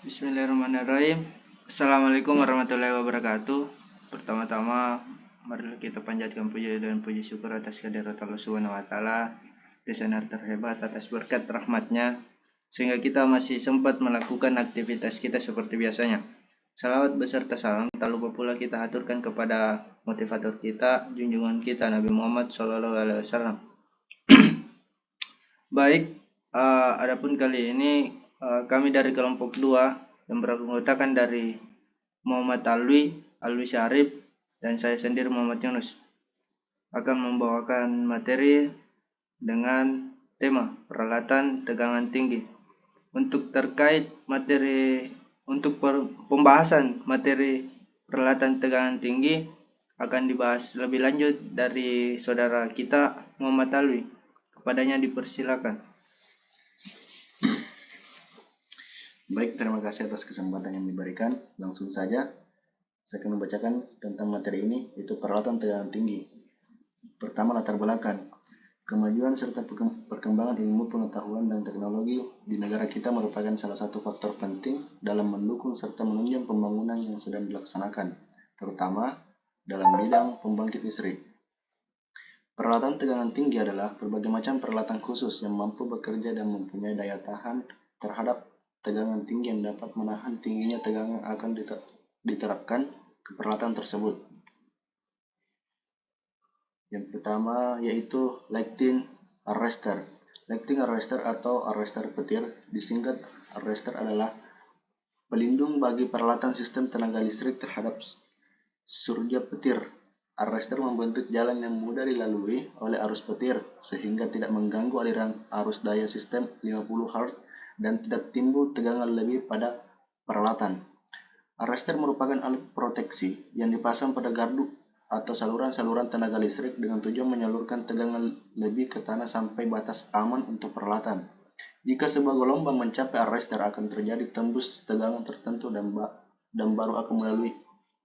Bismillahirrahmanirrahim. Assalamualaikum warahmatullahi wabarakatuh. Pertama-tama, mari kita panjatkan puji dan puji syukur atas kehadirat Allah Subhanahu wa taala, desainer terhebat atas berkat rahmatnya sehingga kita masih sempat melakukan aktivitas kita seperti biasanya. Salawat beserta salam tak lupa pula kita aturkan kepada motivator kita, junjungan kita Nabi Muhammad SAW. Baik, adapun kali ini kami dari kelompok 2 yang beranggotakan dari Muhammad Alwi Syarif, dan saya sendiri Muhammad Yunus akan membawakan materi dengan tema peralatan tegangan tinggi. Untuk pembahasan materi peralatan tegangan tinggi akan dibahas lebih lanjut dari saudara kita Muhammad Alwi. Kepadanya dipersilakan. Baik, terima kasih atas kesempatan yang diberikan. Langsung saja, saya akan membacakan tentang materi ini, yaitu peralatan tegangan tinggi. Pertama, latar belakang. Kemajuan serta perkembangan ilmu pengetahuan dan teknologi di negara kita merupakan salah satu faktor penting dalam mendukung serta menunjang pembangunan yang sedang dilaksanakan, terutama dalam bidang pembangkit listrik. Peralatan tegangan tinggi adalah berbagai macam peralatan khusus yang mampu bekerja dan mempunyai daya tahan terhadap tegangan tinggi yang dapat menahan tingginya tegangan akan diterapkan ke peralatan tersebut. Yang pertama yaitu lighting arrestor. Lighting arrestor atau arrestor petir, disingkat arrestor, adalah pelindung bagi peralatan sistem tenaga listrik terhadap surga petir. Arrestor membentuk jalan yang mudah dilalui oleh arus petir sehingga tidak mengganggu aliran arus daya sistem 50 Hz dan tidak timbul tegangan lebih pada peralatan. Arrestor merupakan alat proteksi yang dipasang pada gardu atau saluran-saluran tenaga listrik dengan tujuan menyalurkan tegangan lebih ke tanah sampai batas aman untuk peralatan. Jika sebuah gelombang mencapai arrestor, akan terjadi tembus tegangan tertentu dan baru akan melalui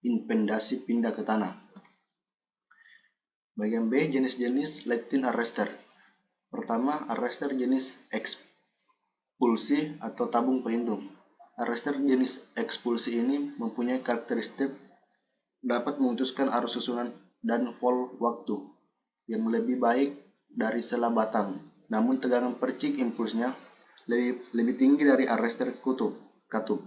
impedasi pindah ke tanah. Bagian B, jenis-jenis lighting arrestor. Pertama, arrestor jenis ekspulsi atau tabung pelindung. Arrestor jenis ekspulsi ini mempunyai karakteristik dapat memutuskan arus susunan dan volt waktu yang lebih baik dari sela batang, namun tegangan percik impulsnya lebih tinggi dari arrestor katup.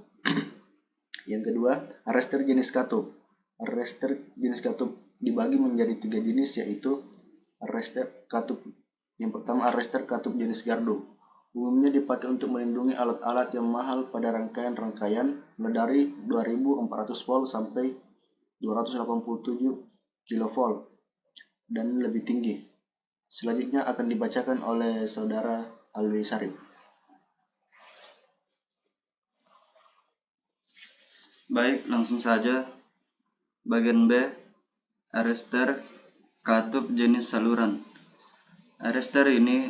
Yang kedua, arrestor jenis katup. Arrestor jenis katup dibagi menjadi 3 jenis, yaitu arrestor katup. Yang pertama, arrestor katup jenis gardu. Umumnya dipakai untuk melindungi alat-alat yang mahal pada rangkaian mulai dari 2400 volt sampai 287 kV dan lebih tinggi. Selanjutnya akan dibacakan oleh saudara Alwi Syarif. Baik, langsung saja. Bagian B, arrestor katup jenis saluran. Arrestor ini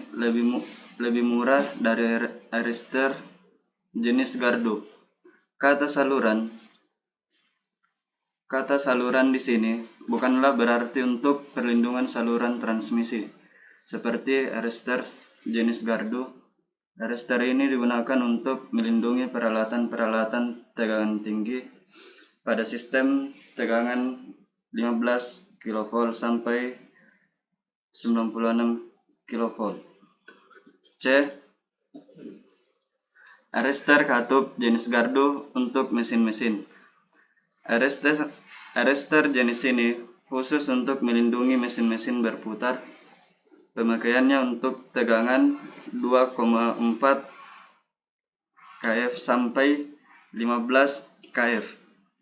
lebih murah dari arrestor jenis gardu. Kata saluran di sini bukanlah berarti untuk perlindungan saluran transmisi seperti arrestor jenis gardu. Arrestor ini digunakan untuk melindungi peralatan-peralatan tegangan tinggi pada sistem tegangan 15 kV sampai 96 kV. C. Arrestor katup jenis gardu untuk mesin-mesin. Arrestor jenis ini khusus untuk melindungi mesin-mesin berputar. Pemakaiannya untuk tegangan 2,4 kV sampai 15 kV.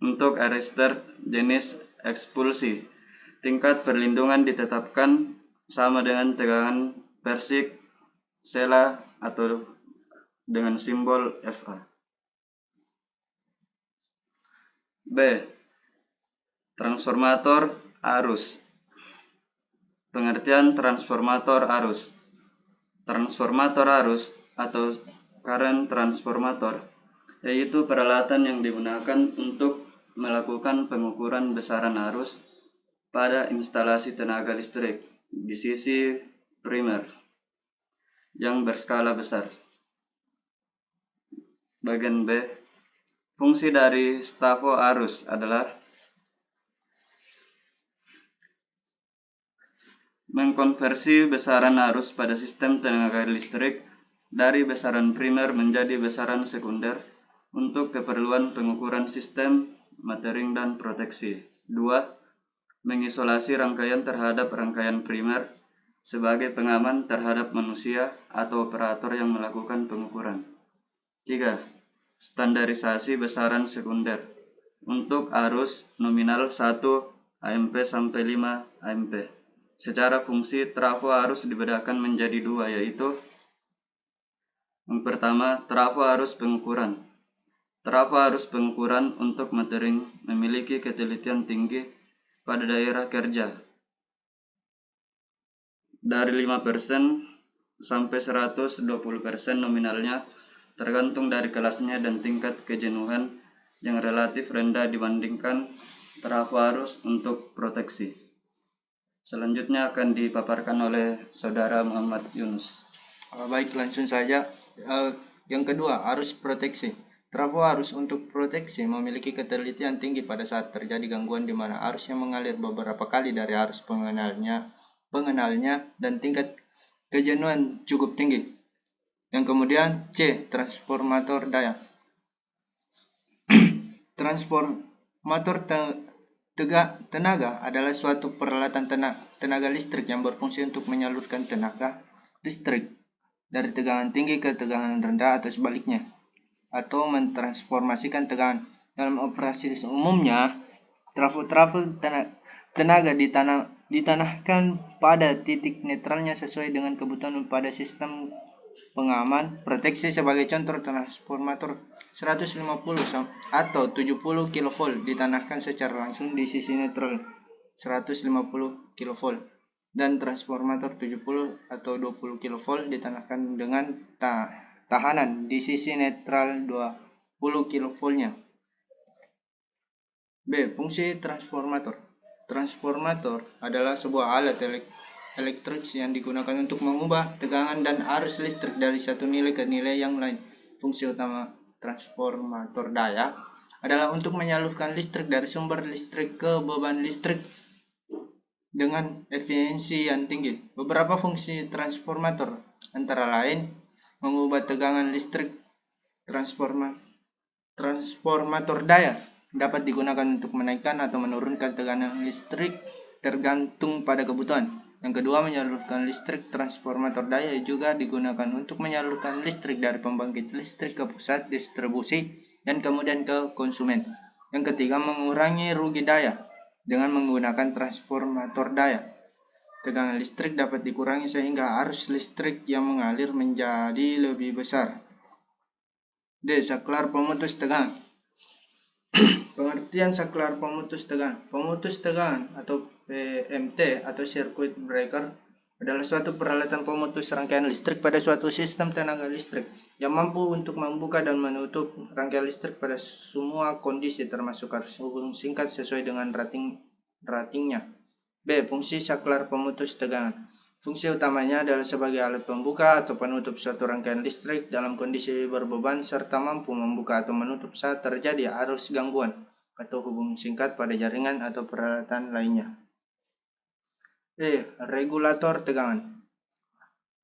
Untuk arrestor jenis ekspulsi, tingkat perlindungan ditetapkan sama dengan tegangan persik sela atau dengan simbol Fa. B. Transformator arus. Pengertian transformator arus. Transformator arus atau current transformator yaitu peralatan yang digunakan untuk melakukan pengukuran besaran arus pada instalasi tenaga listrik di sisi primer yang berskala besar. Bagian B, Fungsi dari stafo arus adalah mengkonversi besaran arus pada sistem tenaga listrik dari besaran primer menjadi besaran sekunder untuk keperluan pengukuran sistem, metering, dan proteksi. 2. Mengisolasi rangkaian terhadap rangkaian primer sebagai pengaman terhadap manusia atau operator yang melakukan pengukuran. 3. Standarisasi besaran sekunder untuk arus nominal 1 AMP sampai 5 AMP. Secara fungsi, trafo arus dibedakan menjadi dua, yaitu yang pertama, trafo arus pengukuran. Trafo arus pengukuran untuk metering memiliki ketelitian tinggi pada daerah kerja dari 5% sampai 120% nominalnya, tergantung dari kelasnya dan tingkat kejenuhan yang relatif rendah dibandingkan trafo arus untuk proteksi. Selanjutnya akan dipaparkan oleh Saudara Muhammad Yunus. Baik, langsung saja. Yang kedua, arus proteksi. Trafo arus untuk proteksi memiliki ketelitian tinggi pada saat terjadi gangguan di mana arusnya mengalir beberapa kali dari arus pengenalnya dan tingkat kejenuhan cukup tinggi. Yang kemudian C, transformator daya. Transformator tenaga adalah suatu peralatan tenaga listrik yang berfungsi untuk menyalurkan tenaga listrik dari tegangan tinggi ke tegangan rendah atau sebaliknya, atau mentransformasikan tegangan. Dalam operasi umumnya, trafo tenaga ditanahkan pada titik netralnya sesuai dengan kebutuhan pada sistem pengaman proteksi. Sebagai contoh, transformator 150 atau 70 kV ditanahkan secara langsung di sisi netral 150 kV, dan transformator 70 atau 20 kV ditanahkan dengan tahanan di sisi netral 20 kV-nya. B. Fungsi transformator. Transformator adalah sebuah alat elektrik yang digunakan untuk mengubah tegangan dan arus listrik dari satu nilai ke nilai yang lain. Fungsi utama transformator daya adalah untuk menyalurkan listrik dari sumber listrik ke beban listrik dengan efisiensi yang tinggi. Beberapa fungsi transformator antara lain mengubah tegangan listrik. Transformator daya dapat digunakan untuk menaikkan atau menurunkan tegangan listrik tergantung pada kebutuhan. Yang kedua, menyalurkan listrik. Transformator daya juga digunakan untuk menyalurkan listrik dari pembangkit listrik ke pusat distribusi dan kemudian ke konsumen. Yang ketiga, mengurangi rugi daya dengan menggunakan transformator daya. Tegangan listrik dapat dikurangi sehingga arus listrik yang mengalir menjadi lebih besar. D. Saklar pemutus tegangan. Pengertian saklar pemutus tegangan. Pemutus tegangan atau PMT atau circuit breaker adalah suatu peralatan pemutus rangkaian listrik pada suatu sistem tenaga listrik yang mampu untuk membuka dan menutup rangkaian listrik pada semua kondisi termasuk arus hubung singkat sesuai dengan ratingnya. B. Fungsi saklar pemutus tegangan. Fungsi utamanya adalah sebagai alat pembuka atau penutup suatu rangkaian listrik dalam kondisi berbeban serta mampu membuka atau menutup saat terjadi arus gangguan atau hubung singkat pada jaringan atau peralatan lainnya. E. Regulator tegangan.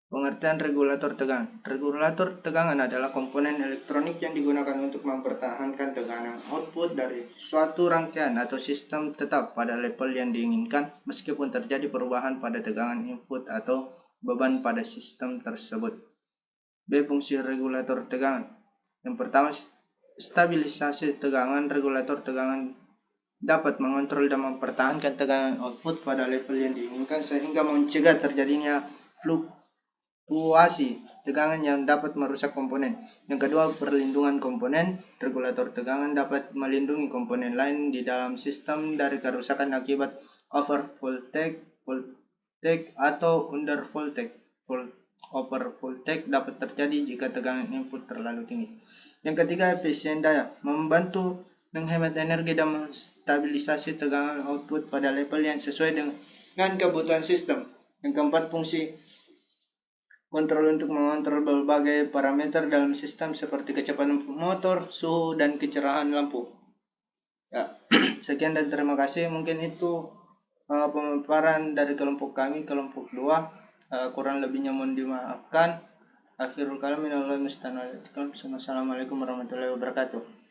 Pengertian regulator tegangan. Regulator tegangan adalah komponen elektronik yang digunakan untuk mempertahankan tegangan output dari suatu rangkaian atau sistem tetap pada level yang diinginkan meskipun terjadi perubahan pada tegangan input atau beban pada sistem tersebut. B. Fungsi regulator tegangan. Yang pertama, stabilisasi tegangan. Regulator tegangan dapat mengontrol dan mempertahankan tegangan output pada level yang diinginkan sehingga mencegah terjadinya fluktuasi tegangan yang dapat merusak komponen. Yang kedua, perlindungan komponen. Regulator tegangan dapat melindungi komponen lain di dalam sistem dari kerusakan akibat overvoltage atau undervoltage. Overvoltage dapat terjadi jika tegangan input terlalu tinggi. Yang ketiga, efisien daya. Membantu menghemat energi dan menstabilisasi tegangan output pada level yang sesuai dengan kebutuhan sistem. Yang keempat, fungsi kontrol untuk mengontrol berbagai parameter dalam sistem seperti kecepatan motor, suhu, dan kecerahan lampu. Ya, sekian dan terima kasih. Mungkin itu pemaparan dari kelompok kami, kelompok 2. Kurang lebihnya mohon dimaafkan. Akhirul kalam minallah musta'an. Wassalamualaikum warahmatullahi wabarakatuh.